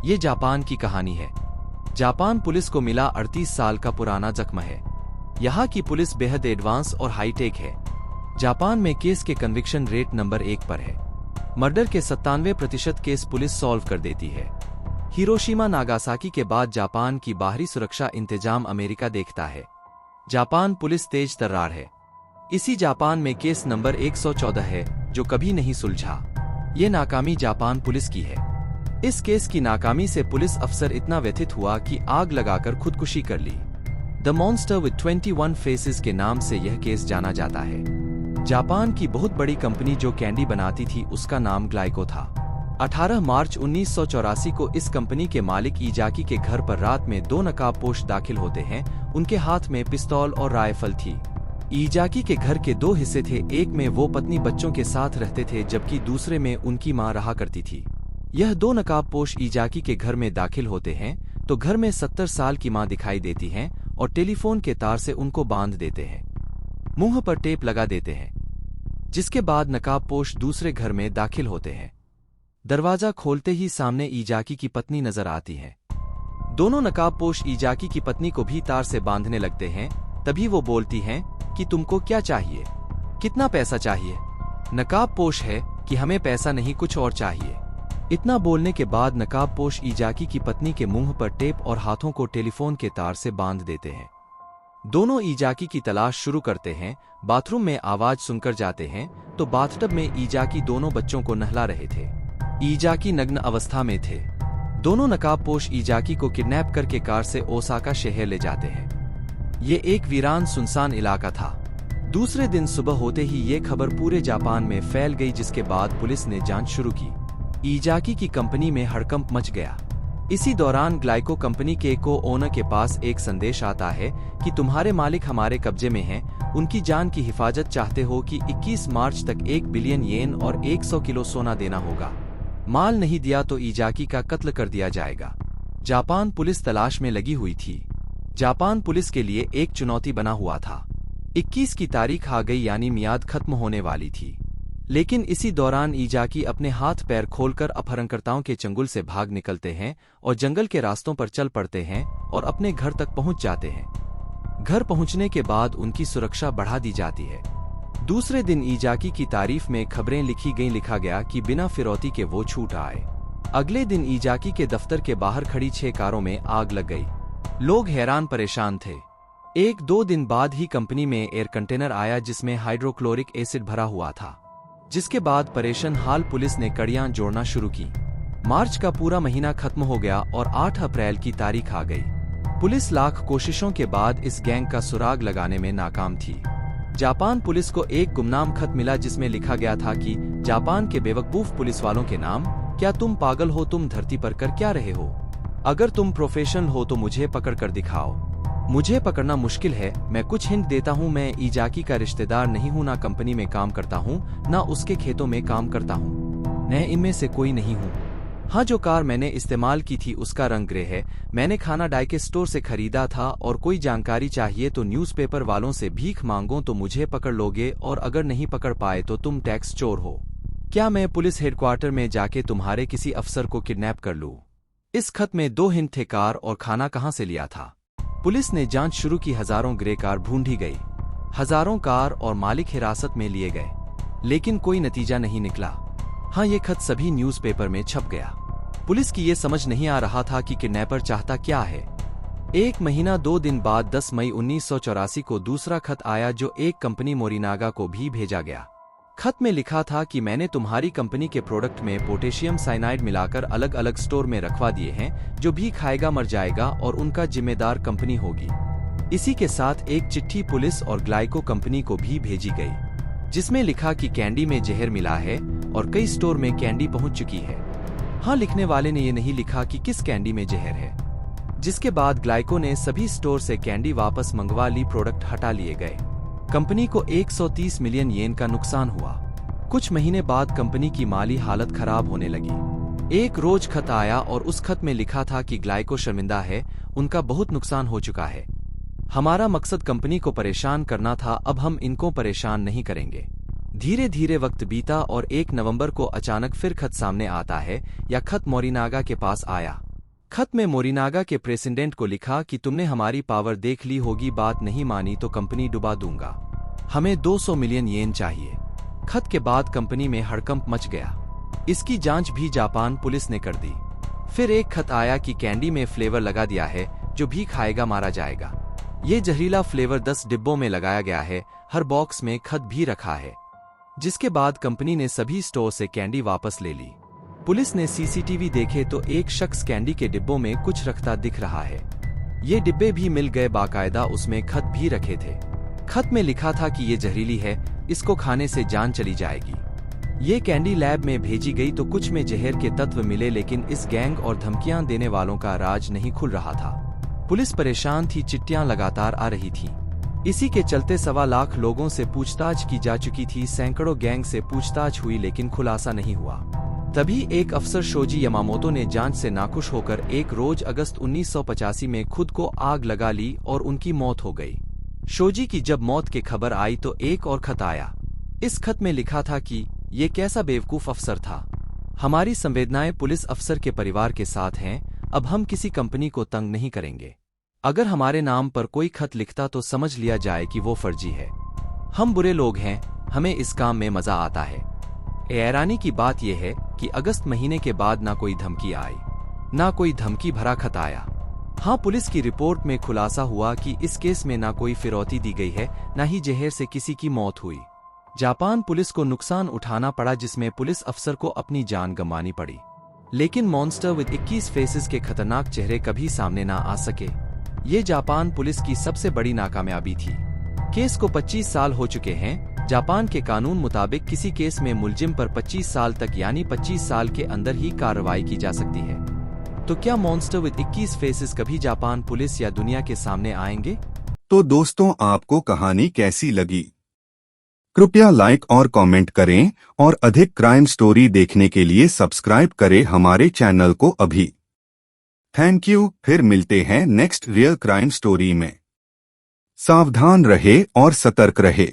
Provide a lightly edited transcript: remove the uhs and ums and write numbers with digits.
ये जापान की कहानी है। जापान पुलिस को मिला 38 साल का पुराना जख्म है। यहाँ की पुलिस बेहद एडवांस और हाईटेक है। जापान में केस के कन्विक्शन रेट नंबर 1 पर है। मर्डर के 97% केस पुलिस सॉल्व कर देती है। हिरोशिमा नागासाकी के बाद जापान की बाहरी सुरक्षा इंतजाम अमेरिका देखता है। जापान पुलिस तेज तर्रार है। इसी जापान में केस नंबर 114 है जो कभी नहीं सुलझा। ये नाकामी जापान पुलिस की है। इस केस की नाकामी से पुलिस अफसर इतना व्यथित हुआ कि आग लगाकर खुदकुशी कर ली। द मॉन्स्टर विद 21 फेसेस के नाम से यह केस जाना जाता है। जापान की बहुत बड़ी कंपनी जो कैंडी बनाती थी उसका नाम ग्लाइको था। 18 मार्च 1984 को इस कंपनी के मालिक ईजाकी के घर पर रात में 2 नकाबपोश दाखिल होते हैं। उनके हाथ में पिस्तौल और राइफल थी। ईजाकी के घर के 2 हिस्से थे। एक में वो पत्नी बच्चों के साथ रहते थे जबकि दूसरे में उनकी मां रहा करती थी। यह 2 नकाबपोश ईजाकी के घर में दाखिल होते हैं तो घर में 70 साल की मां दिखाई देती हैं और टेलीफोन के तार से उनको बांध देते हैं। मुंह पर टेप लगा देते हैं। जिसके बाद नकाबपोश दूसरे घर में दाखिल होते हैं। दरवाजा खोलते ही सामने ईजाकी की पत्नी नजर आती है। दोनों नकाबपोश ईजाकी की पत्नी को भी तार से बांधने लगते हैं। तभी वो बोलती हैं कि तुमको क्या चाहिए, कितना पैसा चाहिए। नकाबपोश है कि हमें पैसा नहीं कुछ और चाहिए। इतना बोलने के बाद नकाबपोश ईजाकी की पत्नी के मुंह पर टेप और हाथों को टेलीफोन के तार से बांध देते हैं। दोनों ईजाकी की तलाश शुरू करते हैं। बाथरूम में आवाज सुनकर जाते हैं तो बाथटब में ईजाकी दोनों बच्चों को नहला रहे थे। ईजाकी नग्न अवस्था में थे। दोनों नकाबपोश ईजाकी को किडनैप करके कार से ओसाका शहर ले जाते हैं। ये एक वीरान सुनसान इलाका था। दूसरे दिन सुबह होते ही ये खबर पूरे जापान में फैल गई जिसके बाद पुलिस ने जांच शुरू की। ईजाकी की कंपनी में हड़कंप मच गया। इसी दौरान ग्लाइको कंपनी के को-ओनर के पास एक संदेश आता है कि तुम्हारे मालिक हमारे कब्जे में हैं, उनकी जान की हिफाजत चाहते हो कि 21 मार्च तक 1 बिलियन येन और 100 किलो सोना देना होगा। माल नहीं दिया तो ईजाकी का कत्ल कर दिया जाएगा। जापान पुलिस तलाश में लगी हुई थी। जापान पुलिस के लिए एक चुनौती बना हुआ था। 21 की तारीख आ गई यानी मियाद खत्म होने वाली थी। लेकिन इसी दौरान ईजाकी अपने हाथ पैर खोलकर अपहरणकर्ताओं के चंगुल से भाग निकलते हैं और जंगल के रास्तों पर चल पड़ते हैं और अपने घर तक पहुंच जाते हैं। घर पहुंचने के बाद उनकी सुरक्षा बढ़ा दी जाती है। दूसरे दिन ईजाकी की तारीफ में खबरें लिखी गईं। लिखा गया कि बिना फिरौती के वो छूट आए। अगले दिन ईजाकी के दफ्तर के बाहर खड़ी 6 कारों में आग लग गई। लोग हैरान परेशान थे। 1-2 दिन बाद ही कंपनी में एयर कंटेनर आया जिसमें हाइड्रोक्लोरिक एसिड भरा हुआ था। जिसके बाद परेशान हाल पुलिस ने कड़ियां जोड़ना शुरू की। मार्च का पूरा महीना खत्म हो गया और 8 अप्रैल की तारीख आ गई। पुलिस लाख कोशिशों के बाद इस गैंग का सुराग लगाने में नाकाम थी। जापान पुलिस को एक गुमनाम खत मिला जिसमें लिखा गया था कि जापान के बेवकूफ पुलिस वालों के नाम, क्या तुम पागल हो, तुम धरती पर कर क्या रहे हो? अगर तुम प्रोफेशनल हो तो मुझे पकड़ कर दिखाओ। मुझे पकड़ना मुश्किल है। मैं कुछ हिंट देता हूँ, मैं ईजाकी का रिश्तेदार नहीं हूँ, ना कंपनी में काम करता हूँ, ना उसके खेतों में काम करता हूँ। मैं इनमें से कोई नहीं हूँ। हाँ, जो कार मैंने इस्तेमाल की थी उसका रंग ग्रे है। मैंने खाना डाई के स्टोर से खरीदा था और कोई जानकारी चाहिए तो न्यूज़पेपर वालों से भीख मांगो तो मुझे पकड़ लोगे और अगर नहीं पकड़ पाए तो तुम टैक्स चोर हो। क्या मैं पुलिस हेडक्वार्टर में जाके तुम्हारे किसी अफसर को किडनैप कर लूँ? इस खत में 2 हिंट थे, कार और खाना कहाँ से लिया था। पुलिस ने जांच शुरू की। हजारों ग्रे कार ढूंढी गई। हजारों कार और मालिक हिरासत में लिए गए, लेकिन कोई नतीजा नहीं निकला। हाँ, ये खत सभी न्यूज़पेपर में छप गया। पुलिस की ये समझ नहीं आ रहा था कि किडनैपर चाहता क्या है। 1 महीना 2 दिन बाद 10 मई 1984 को दूसरा खत आया जो एक कंपनी मोरिनागा को भी भेजा गया। खत में लिखा था कि मैंने तुम्हारी कंपनी के प्रोडक्ट में पोटेशियम साइनाइड मिलाकर अलग अलग स्टोर में रखवा दिए हैं। जो भी खाएगा मर जाएगा और उनका जिम्मेदार कंपनी होगी। इसी के साथ एक चिट्ठी पुलिस और ग्लाइको कंपनी को भी भेजी गई जिसमें लिखा कि कैंडी में जहर मिला है और कई स्टोर में कैंडी पहुंच चुकी है। हाँ, लिखने वाले ने ये नहीं लिखा कि किस कैंडी में जहर है। जिसके बाद ग्लाइको ने सभी स्टोर से कैंडी वापस मंगवा ली। प्रोडक्ट हटा लिए गए। कंपनी को 130 मिलियन येन का नुकसान हुआ। कुछ महीने बाद कंपनी की माली हालत खराब होने लगी। एक रोज खत आया और उस खत में लिखा था कि ग्लाइको शर्मिंदा है, उनका बहुत नुकसान हो चुका है। हमारा मकसद कंपनी को परेशान करना था, अब हम इनको परेशान नहीं करेंगे। धीरे धीरे वक्त बीता और 1 नवंबर को अचानक फिर खत सामने आता है। यह खत मोरिनागा के पास आया। खत में मोरिनागा के प्रेसिडेंट को लिखा कि तुमने हमारी पावर देख ली होगी, बात नहीं मानी तो कंपनी डुबा दूंगा, हमें 200 मिलियन येन चाहिए। खत के बाद कंपनी में हड़कंप मच गया। इसकी जांच भी जापान पुलिस ने कर दी। फिर एक खत आया कि कैंडी में फ्लेवर लगा दिया है, जो भी खाएगा मारा जाएगा। ये जहरीला फ्लेवर 10 डिब्बों में लगाया गया है, हर बॉक्स में खत भी रखा है। जिसके बाद कंपनी ने सभी स्टोर से कैंडी वापस ले ली। पुलिस ने सीसीटीवी देखे तो एक शख्स कैंडी के डिब्बों में कुछ रखता दिख रहा है। ये डिब्बे भी मिल गए, बाकायदा उसमें खत भी रखे थे। खत में लिखा था कि ये जहरीली है, इसको खाने से जान चली जाएगी। ये कैंडी लैब में भेजी गई तो कुछ में जहर के तत्व मिले, लेकिन इस गैंग और धमकियां देने वालों का राज नहीं खुल रहा था। पुलिस परेशान थी, चिट्ठियां लगातार आ रही थी। इसी के चलते 1.25 लाख लोगों से पूछताछ की जा चुकी थी। सैकड़ों गैंग से पूछताछ हुई, लेकिन खुलासा नहीं हुआ। तभी एक अफसर शोजी यमामोतो ने जांच से नाखुश होकर एक रोज अगस्त 1985 में खुद को आग लगा ली और उनकी मौत हो गई। शोजी की जब मौत की खबर आई तो एक और खत आया। इस खत में लिखा था कि ये कैसा बेवकूफ अफसर था, हमारी संवेदनाएं पुलिस अफसर के परिवार के साथ हैं, अब हम किसी कंपनी को तंग नहीं करेंगे। अगर हमारे नाम पर कोई खत लिखता तो समझ लिया जाए कि वो फर्जी है। हम बुरे लोग हैं, हमें इस काम में मजा आता है। हैरानी की बात यह है कि अगस्त महीने के बाद ना कोई धमकी आई, ना कोई धमकी भरा खत आया। हाँ, पुलिस की रिपोर्ट में खुलासा हुआ कि इस केस में ना कोई फिरौती दी गई है, ना ही जहर से किसी की मौत हुई। जापान पुलिस को नुकसान उठाना पड़ा, जिसमें पुलिस अफसर को अपनी जान गंवानी पड़ी। लेकिन मॉन्स्टर विद 21 फेसेस के खतरनाक चेहरे कभी सामने ना आ सके। ये जापान पुलिस की सबसे बड़ी नाकामयाबी थी। केस को 25 साल हो चुके हैं। जापान के कानून मुताबिक किसी केस में मुलजिम पर 25 साल तक यानी 25 साल के अंदर ही कार्रवाई की जा सकती है। तो क्या मॉन्स्टर विद 21 फेसेस कभी जापान पुलिस या दुनिया के सामने आएंगे? तो दोस्तों, आपको कहानी कैसी लगी? कृपया लाइक और कमेंट करें और अधिक क्राइम स्टोरी देखने के लिए सब्सक्राइब करें हमारे चैनल को अभी। Thank you. फिर मिलते हैं नेक्स्ट रियल क्राइम स्टोरी में। सावधान रहे और सतर्क रहे।